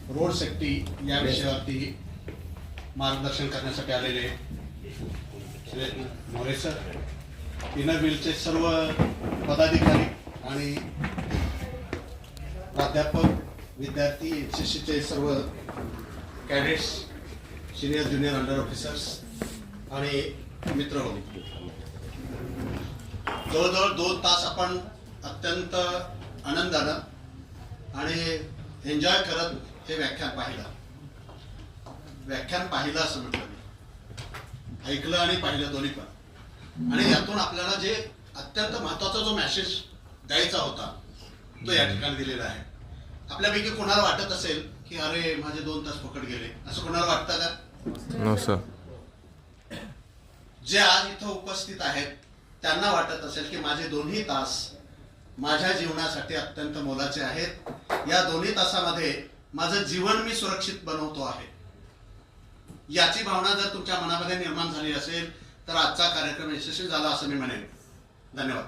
Road safety या विषयावरती मार्गदर्शन करण्यासाठी आलेले श्री मोरे सर, इनर व्हीलचे सर्व पदाधिकारी आणि प्राध्यापक, विद्यार्थी, एनसीसीचे सर्व cadets, senior junior under officers आणि मित्र हो, जवळजवळ 2 तास आपण अत्यंत आनंदानं आणि एन्जॉय करत हे व्याख्यान पाहिलं असं म्हटलं मी, ऐकलं आणि पाहिलं दोन्ही पण. आणि यातून आपल्याला जे अत्यंत महत्वाचा जो मेसेज द्यायचा होता तो या ठिकाणी दिलेला आहे. आपल्यापैकी कोणाला वाटत असेल की अरे माझे 2 तास फुकट गेले, असं कोणाला वाटतं का? No sir. जे आज इथं उपस्थित आहेत त्यांना वाटत असेल की माझे 2ही तास माझ्या जीवनासाठी अत्यंत मोलाचे आहेत. या 2ही तासामध्ये माझं जीवन मी सुरक्षित बनवतो आहे, याची भावना जर तुमच्या मनामध्ये निर्माण झाली असेल तर आजचा कार्यक्रम यशस्वी झाला असं मी म्हणेन. धन्यवाद.